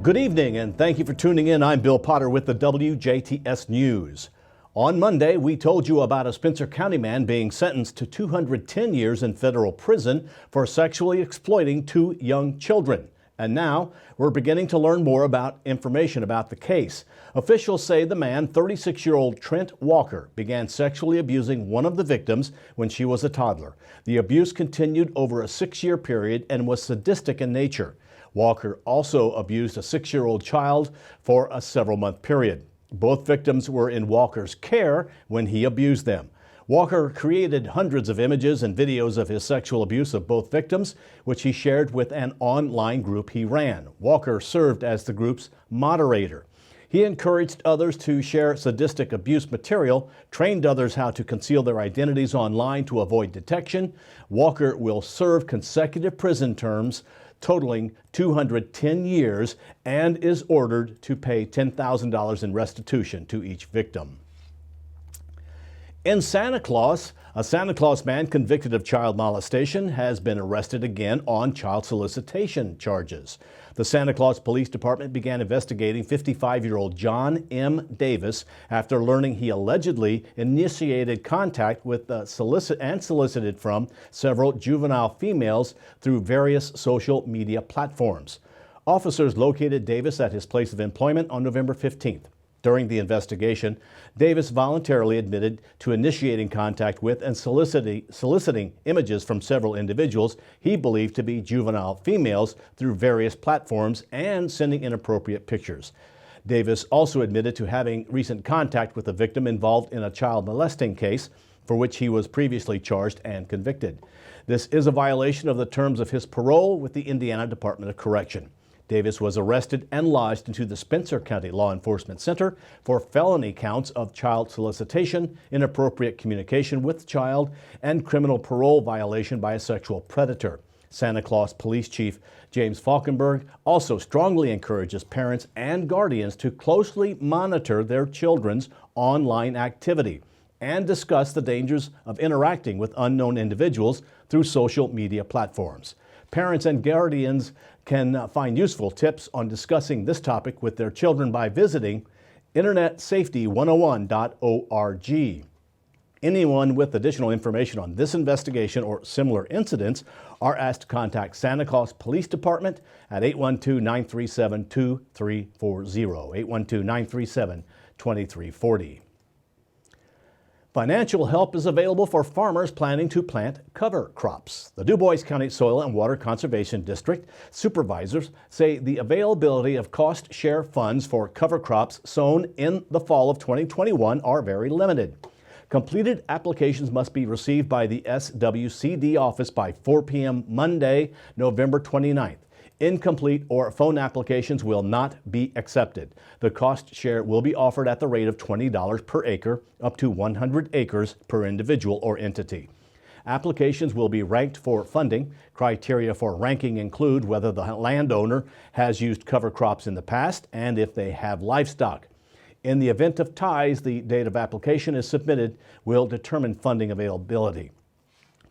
Good evening and thank you for tuning in. I'm Bill Potter with the WJTS News. On Monday, we told you about a Spencer County man being sentenced to 210 years in federal prison for sexually exploiting two young children. And now we're beginning to learn more about information about the case. Officials say the man, 36-year-old Trent Walker, began sexually abusing one of the victims when she was a toddler. The abuse continued over a 6-year period and was sadistic in nature. Walker also abused a 6-year-old child for a several-month period. Both victims were in Walker's care when he abused them. Walker created hundreds of images and videos of his sexual abuse of both victims, which he shared with an online group he ran. Walker served as the group's moderator. He encouraged others to share sadistic abuse material, trained others how to conceal their identities online to avoid detection. Walker will serve consecutive prison terms totaling 210 years and is ordered to pay $10,000 in restitution to each victim. In Santa Claus, a Santa Claus man convicted of child molestation has been arrested again on child solicitation charges. The Santa Claus Police Department began investigating 55-year-old John M. Davis after learning he allegedly initiated contact with solicited from several juvenile females through various social media platforms. Officers located Davis at his place of employment on November 15th. During the investigation, Davis voluntarily admitted to initiating contact with and soliciting images from several individuals he believed to be juvenile females through various platforms and sending inappropriate pictures. Davis also admitted to having recent contact with a victim involved in a child molesting case for which he was previously charged and convicted. This is a violation of the terms of his parole with the Indiana Department of Correction. Davis was arrested and lodged into the Spencer County Law Enforcement Center for felony counts of child solicitation, inappropriate communication with child, and criminal parole violation by a sexual predator. Santa Claus Police Chief James Falkenberg also strongly encourages parents and guardians to closely monitor their children's online activity and discuss the dangers of interacting with unknown individuals through social media platforms. Parents and guardians can find useful tips on discussing this topic with their children by visiting internetsafety101.org. Anyone with additional information on this investigation or similar incidents are asked to contact Santa Claus Police Department at 812-937-2340, 812-937-2340. Financial help is available for farmers planning to plant cover crops. The Dubois County Soil and Water Conservation District supervisors say the availability of cost share funds for cover crops sown in the fall of 2021 are very limited. Completed applications must be received by the SWCD office by 4 p.m. Monday, November 29th. Incomplete or phone applications will not be accepted. The cost share will be offered at the rate of $20 per acre, up to 100 acres per individual or entity. Applications will be ranked for funding. Criteria for ranking include whether the landowner has used cover crops in the past and if they have livestock. In the event of ties, the date of application is submitted will determine funding availability.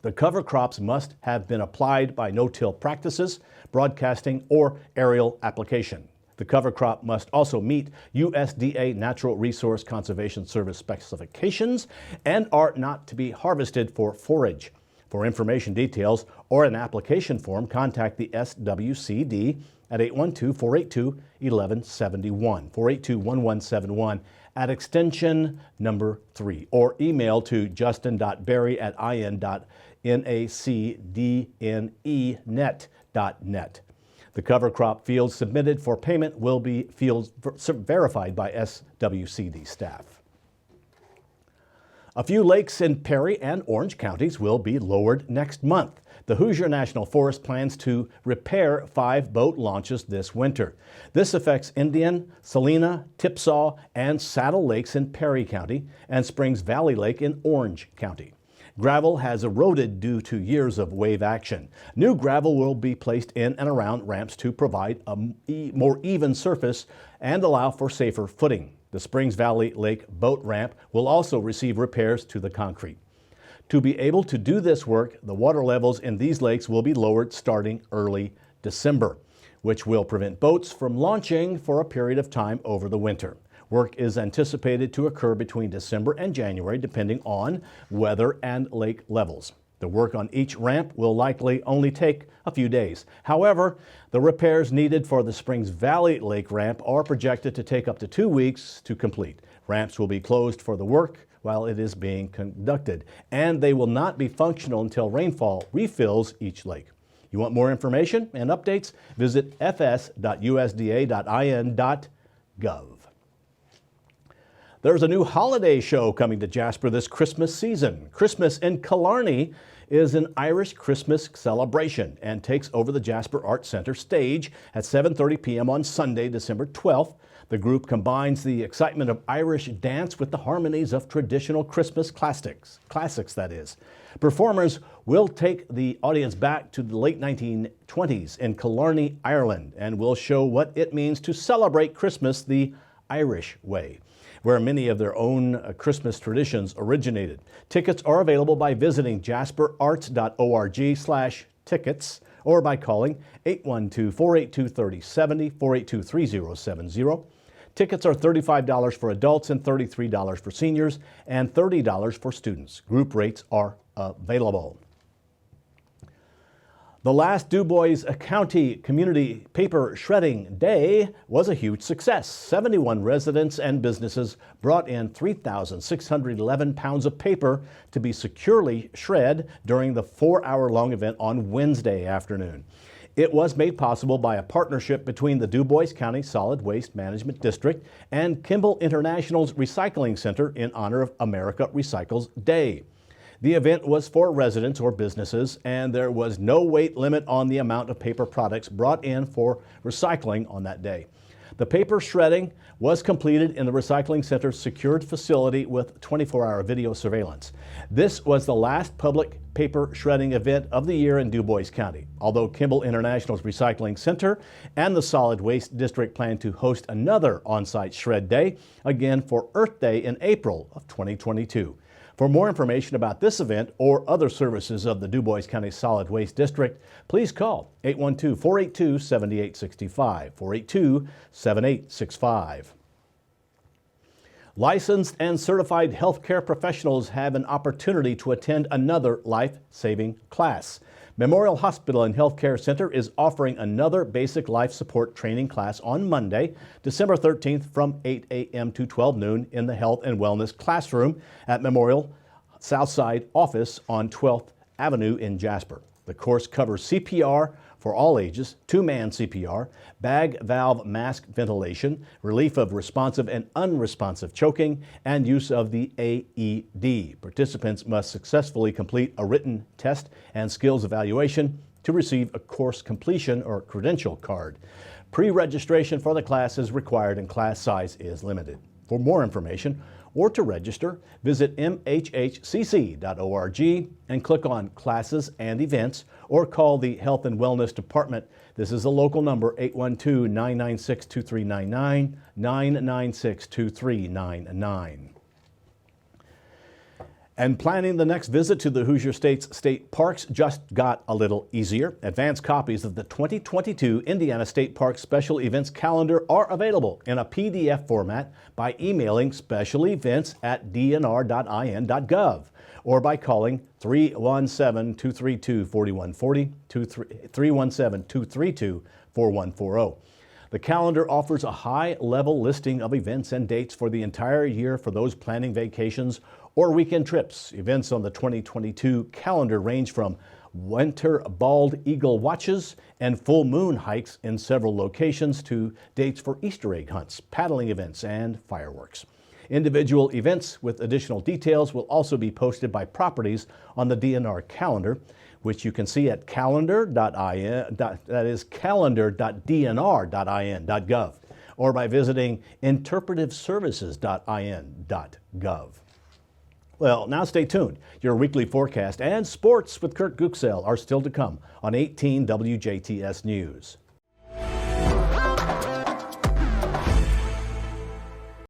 The cover crops must have been applied by no-till practices, broadcasting, or aerial application. The cover crop must also meet USDA Natural Resource Conservation Service specifications and are not to be harvested for forage. For information details or an application form, contact the SWCD at 812-482-1171, 482-1171 at extension number 3, or email to justin.berry@in.nacdnenet.net. The cover crop fields submitted for payment will be fields verified by SWCD staff. A few lakes in Perry and Orange counties will be lowered next month. The Hoosier National Forest plans to repair 5 boat launches this winter. This affects Indian, Salina, Tipsaw, and Saddle Lakes in Perry County and Springs Valley Lake in Orange County. Gravel has eroded due to years of wave action. New gravel will be placed in and around ramps to provide a more even surface and allow for safer footing. The Springs Valley Lake boat ramp will also receive repairs to the concrete. To be able to do this work, the water levels in these lakes will be lowered starting early December. which will prevent boats from launching for a period of time over the winter. Work is anticipated to occur between December and January, depending on weather and lake levels. The work on each ramp will likely only take a few days. However, the repairs needed for the Springs Valley Lake ramp are projected to take up to 2 weeks to complete. Ramps will be closed for the work while it is being conducted, and they will not be functional until rainfall refills each lake. You want more information and updates? Visit fs.usda.in.gov. There's a new holiday show coming to Jasper this Christmas season. Christmas in Killarney is an Irish Christmas celebration and takes over the Jasper Arts Center stage at 7:30 p.m. on Sunday, December 12th. The group combines the excitement of Irish dance with the harmonies of traditional Christmas classics that is. Performers will take the audience back to the late 1920s in Killarney, Ireland, and will show what it means to celebrate Christmas the Irish way, where many of their own Christmas traditions originated. Tickets are available by visiting jasperarts.org/tickets or by calling 812-482-3070, 482-3070. Tickets are $35 for adults and $33 for seniors and $30 for students. Group rates are available. The last DuBois County Community Paper Shredding Day was a huge success. 71 residents and businesses brought in 3,611 pounds of paper to be securely shred during the 4-hour-long event on Wednesday afternoon. It was made possible by a partnership between the DuBois County Solid Waste Management District and Kimball International's Recycling Center in honor of America Recycles Day. The event was for residents or businesses, and there was no weight limit on the amount of paper products brought in for recycling on that day. The paper shredding was completed in the Recycling Center's secured facility with 24-hour video surveillance. This was the last public paper shredding event of the year in DuBois County, although Kimball International's Recycling Center and the Solid Waste District plan to host another on-site shred day, again for Earth Day in April of 2022. For more information about this event or other services of the DuBois County Solid Waste District, please call 812-482-7865, 482-7865. Licensed and certified healthcare professionals have an opportunity to attend another life-saving class. Memorial Hospital and Healthcare Center is offering another basic life support training class on Monday, December 13th from 8 a.m. to 12 noon in the Health and Wellness Classroom at Memorial Southside Office on 12th Avenue in Jasper. The course covers CPR for all ages, two-man CPR, bag valve mask ventilation, relief of responsive and unresponsive choking, and use of the AED. Participants must successfully complete a written test and skills evaluation to receive a course completion or credential card. Pre-registration for the class is required and class size is limited. For more information or to register, visit mhhcc.org and click on Classes and Events or call the Health and Wellness Department. This is a local number, 812-996-2399, 996-2399. And planning the next visit to the Hoosier State's state parks just got a little easier. Advanced copies of the 2022 Indiana State Park Special Events Calendar are available in a PDF format by emailing specialevents@dnr.in.gov or by calling 317-232-4140, 317-232-4140. The calendar offers a high-level listing of events and dates for the entire year for those planning vacations or weekend trips. Events on the 2022 calendar range from winter bald eagle watches and full moon hikes in several locations to dates for Easter egg hunts, paddling events, and fireworks. Individual events with additional details will also be posted by properties on the DNR calendar, which you can see at calendar.dnr.in.gov or by visiting interpretiveservices.in.gov. Well, now stay tuned. Your weekly forecast and sports with Kurt Guxell are still to come on 18 WJTS News.